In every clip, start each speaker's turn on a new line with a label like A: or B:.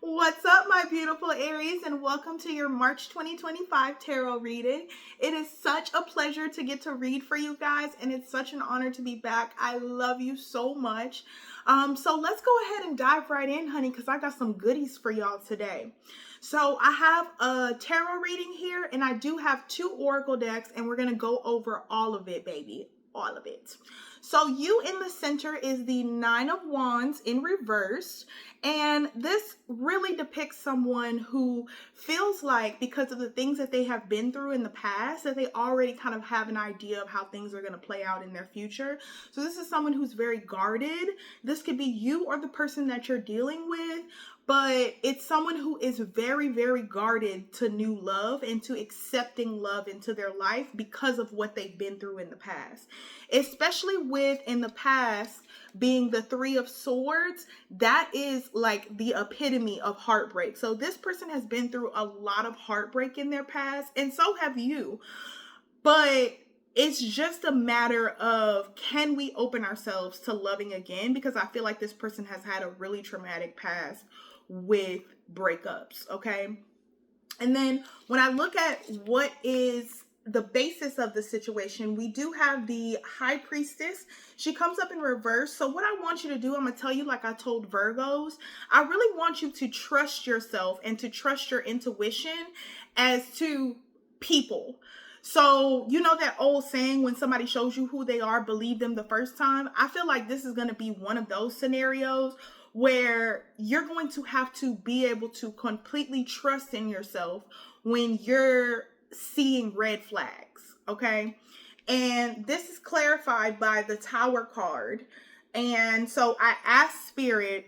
A: What's up, my beautiful Aries, and welcome to your March 2025 tarot reading. It is such a pleasure to get to read for you guys, and it's such an honor to be back. I love you so much. So let's go ahead and dive right in, honey, because I got some goodies for y'all today. So I have a tarot reading here, and I do have 2 oracle decks, and we're going to go over all of it, baby. All of it. So you in the center is the 9 of Wands in reverse. And this really depicts someone who feels like, because of the things that they have been through in the past, that they already kind of have an idea of how things are going to play out in their future. So this is someone who's very guarded. This could be you or the person that you're dealing with. But it's someone who is very, very guarded to new love and to accepting love into their life because of what they've been through in the past. Especially with, in the past, being the 3 of Swords, that is like the epitome of heartbreak. So this person has been through a lot of heartbreak in their past, and so have you. But it's just a matter of, can we open ourselves to loving again? Because I feel like this person has had a really traumatic past with breakups, okay? And then when I look at what is the basis of the situation, we do have the High Priestess. She comes up in reverse. So what I want you to do, I'm going to tell you like I told Virgos, I really want you to trust yourself and to trust your intuition as to people. So, you know that old saying, when somebody shows you who they are, believe them the first time? I feel like this is going to be one of those scenarios where you're going to have to be able to completely trust in yourself when you're seeing red flags, okay? And this is clarified by the Tower card. And so I asked Spirit,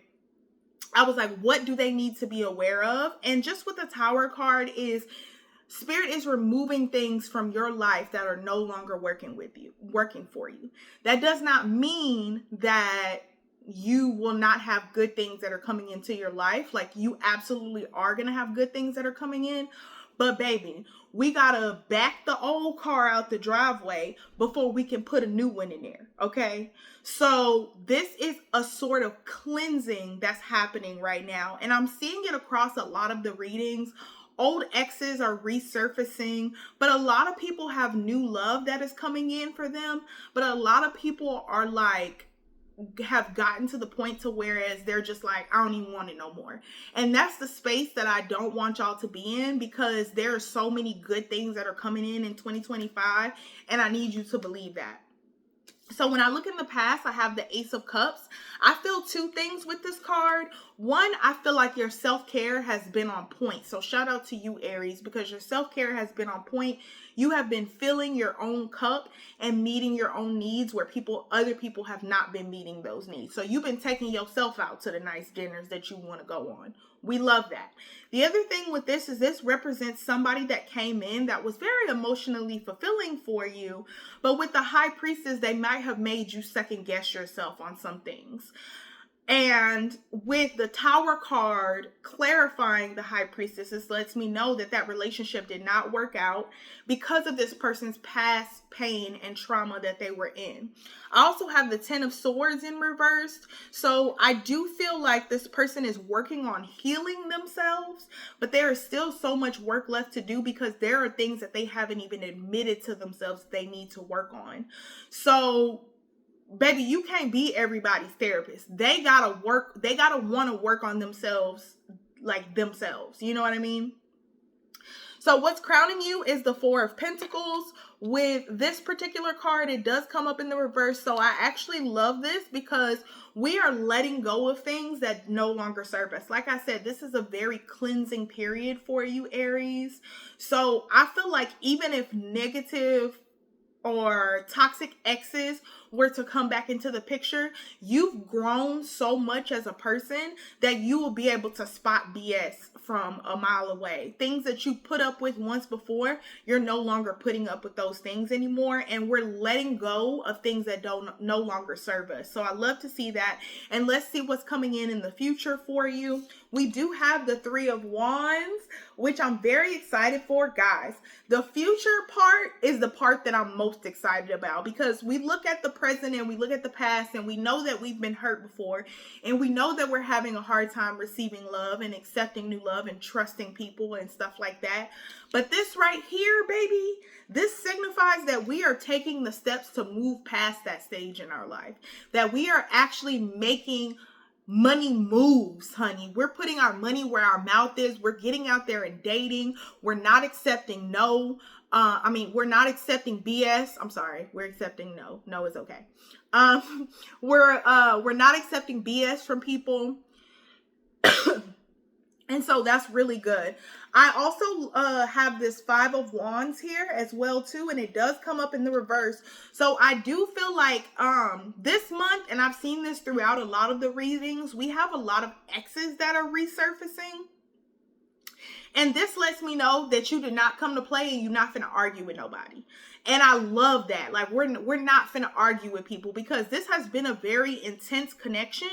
A: I was like, what do they need to be aware of? And just with the Tower card is, Spirit is removing things from your life that are no longer working for you. That does not mean that you will not have good things that are coming into your life. Like, you absolutely are going to have good things that are coming in. But baby, we got to back the old car out the driveway before we can put a new one in there. Okay. So this is a sort of cleansing that's happening right now. And I'm seeing it across a lot of the readings. Old exes are resurfacing, but a lot of people have new love that is coming in for them. But a lot of people are like, have gotten to the point to whereas they're just like, I don't even want it no more. And that's the space that I don't want y'all to be in, because there are so many good things that are coming in 2025, and I need you to believe that. So when I look in the past, I have the Ace of Cups. I feel 2 things with this card. One, I feel like your self-care has been on point. So shout out to you, Aries, because your self-care has been on point. You have been filling your own cup and meeting your own needs where other people have not been meeting those needs. So you've been taking yourself out to the nice dinners that you want to go on. We love that. The other thing with this is, this represents somebody that came in that was very emotionally fulfilling for you. But with the High Priestess, they might have made you second guess yourself on some things. And with the Tower card clarifying the High Priestess, this lets me know that that relationship did not work out because of this person's past pain and trauma that they were in. I also have the 10 of Swords in reversed. So I do feel like this person is working on healing themselves, but there is still so much work left to do because there are things that they haven't even admitted to themselves they need to work on. So baby, you can't be everybody's therapist. They gotta want to work on themselves, like themselves. You know what I mean? So what's crowning you is the 4 of Pentacles. With this particular card, it does come up in the reverse. So I actually love this because we are letting go of things that no longer serve us. Like I said, this is a very cleansing period for you, Aries. So I feel like even if negative or toxic exes were to come back into the picture, you've grown so much as a person that you will be able to spot BS from a mile away. Things that you put up with once before, you're no longer putting up with those things anymore, and we're letting go of things that no longer serve us. So I love to see that, and let's see what's coming in the future for you. We do have the 3 of Wands, which I'm very excited for, guys. The future part is the part that I'm most excited about, because we look at the present and we look at the past and we know that we've been hurt before, and we know that we're having a hard time receiving love and accepting new love and trusting people and stuff like that. But this right here, baby, this signifies that we are taking the steps to move past that stage in our life, that we are actually making money moves, honey. We're putting our money where our mouth is. We're getting out there and dating. We're not accepting no. We're not accepting BS. I'm sorry. We're accepting no. No is okay. We're not accepting BS from people. And so that's really good. I also have this 5 of Wands here as well too, and it does come up in the reverse. So I do feel like this month, and I've seen this throughout a lot of the readings, we have a lot of exes that are resurfacing. And this lets me know that you did not come to play and you're not finna argue with nobody. And I love that. Like, we're not finna argue with people, because this has been a very intense connection.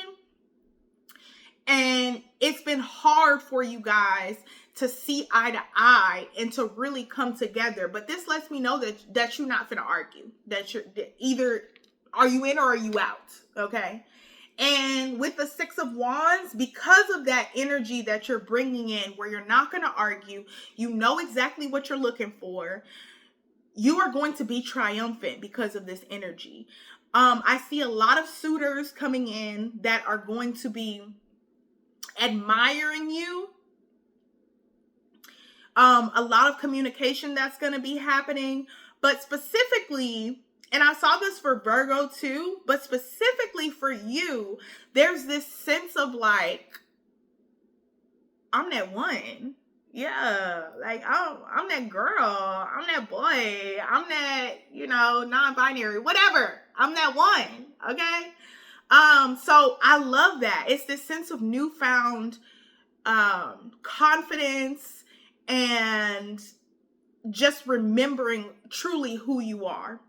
A: And it's been hard for you guys to see eye to eye and to really come together. But this lets me know that you're not finna argue. That you're either, are you in or are you out? Okay. And with the 6 of Wands, because of that energy that you're bringing in, where you're not going to argue, you know exactly what you're looking for, you are going to be triumphant because of this energy. I see a lot of suitors coming in that are going to be admiring you. A lot of communication that's going to be happening, but specifically, and I saw this for Virgo too, but specifically for you, there's this sense of like, I'm that one. Yeah, like I'm that girl, I'm that boy, I'm that, non-binary, whatever. I'm that one, okay? So I love that. It's this sense of newfound confidence and just remembering truly who you are.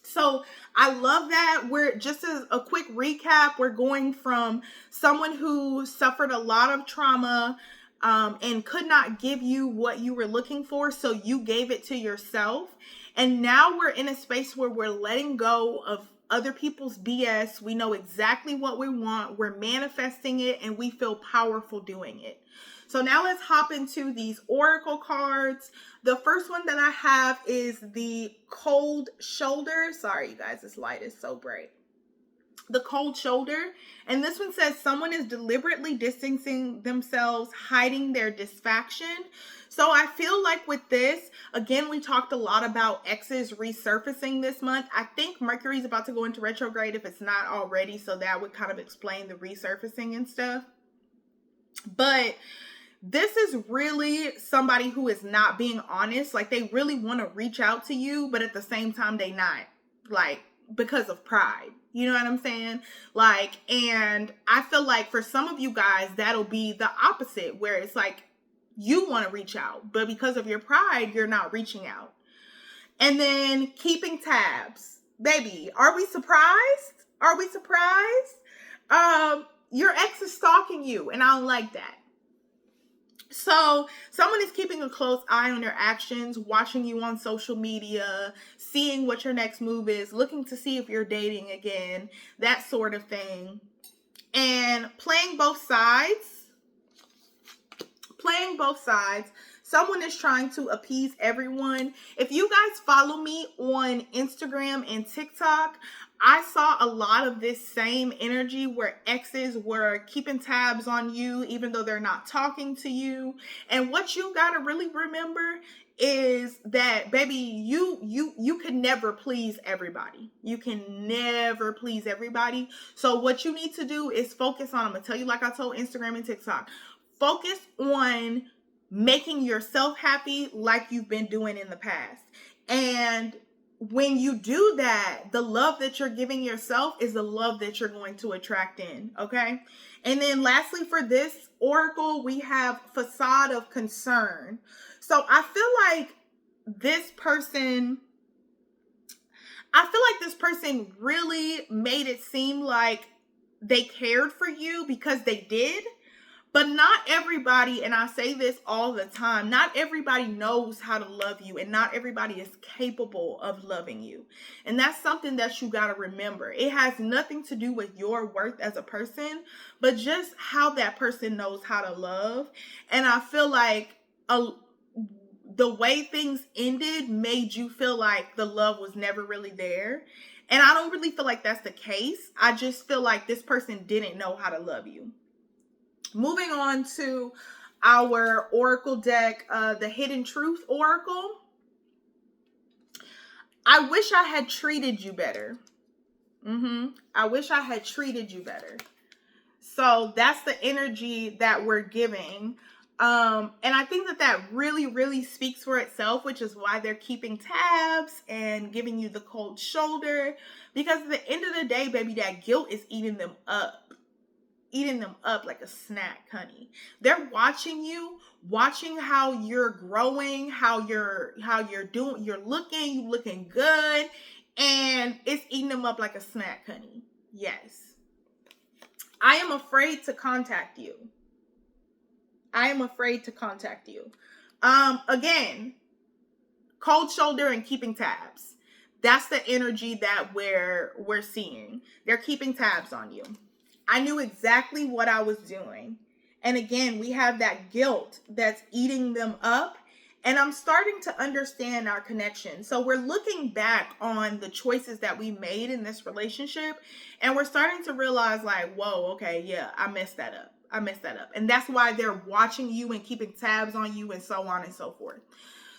A: So I love that. We're just as a quick recap, we're going from someone who suffered a lot of trauma and could not give you what you were looking for, so you gave it to yourself. And now we're in a space where we're letting go of other people's BS. We know exactly what we want. We're manifesting it, and we feel powerful doing it. So now let's hop into these oracle cards. The first one that I have is the cold shoulder. Sorry, you guys, this light is so bright. The cold shoulder. And this one says someone is deliberately distancing themselves, hiding their dissatisfaction. So I feel like with this, again, we talked a lot about exes resurfacing this month. I think Mercury's about to go into retrograde if it's not already. So that would kind of explain the resurfacing and stuff. But this is really somebody who is not being honest. Like, they really want to reach out to you, but at the same time, they not. Like, because of pride. You know what I'm saying? Like, and I feel like for some of you guys, that'll be the opposite, where it's like, you want to reach out, but because of your pride, you're not reaching out. And then keeping tabs. Baby, are we surprised? Are we surprised? Your ex is stalking you, and I don't like that. So someone is keeping a close eye on your actions, watching you on social media, seeing what your next move is, looking to see if you're dating again, that sort of thing. And playing both sides. Someone is trying to appease everyone. If you guys follow me on Instagram and TikTok, I saw a lot of this same energy where exes were keeping tabs on you even though they're not talking to you. And what you got to really remember is that, baby, you can never please everybody. You can never please everybody. So what you need to do is focus on, I'm going to tell you like I told Instagram and TikTok, focus on making yourself happy like you've been doing in the past. And when you do that, the love that you're giving yourself is the love that you're going to attract in, okay? And then lastly, for this oracle, we have facade of concern. So I feel like this person really made it seem like they cared for you, because they did. But not everybody, and I say this all the time, not everybody knows how to love you, and not everybody is capable of loving you. And that's something that you got to remember. It has nothing to do with your worth as a person, but just how that person knows how to love. And I feel like the way things ended made you feel like the love was never really there. And I don't really feel like that's the case. I just feel like this person didn't know how to love you. Moving on to our Oracle deck, the Hidden Truth Oracle. I wish I had treated you better. I wish I had treated you better. So that's the energy that we're giving. And I think that really, really speaks for itself, which is why they're keeping tabs and giving you the cold shoulder. Because at the end of the day, baby, that guilt is eating them up like a snack, honey. They're watching you, watching how you're growing, how you're doing, you looking good, and it's eating them up like a snack, honey. Yes. I am afraid to contact you. Again, cold shoulder and keeping tabs. That's the energy that we're seeing. They're keeping tabs on you. I knew exactly what I was doing. And again, we have that guilt that's eating them up. And I'm starting to understand our connection. So we're looking back on the choices that we made in this relationship. And we're starting to realize like, whoa, okay, yeah, I messed that up. And that's why they're watching you and keeping tabs on you and so on and so forth.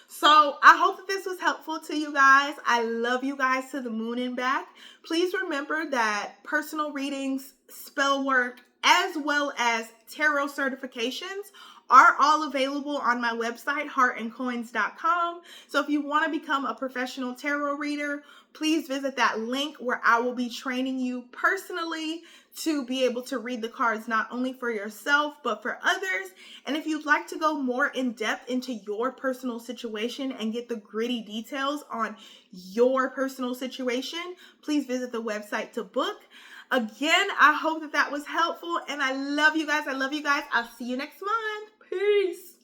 A: So I hope that this was helpful to you guys. I love you guys to the moon and back. Please remember that personal readings, spell work, as well as tarot certifications are all available on my website, heartandcoins.com. So if you want to become a professional tarot reader, please visit that link where I will be training you personally to be able to read the cards not only for yourself, but for others. And if you'd like to go more in depth into your personal situation and get the gritty details on your personal situation, please visit the website to book. Again, I hope that was helpful, and I love you guys. I'll see you next month. Peace.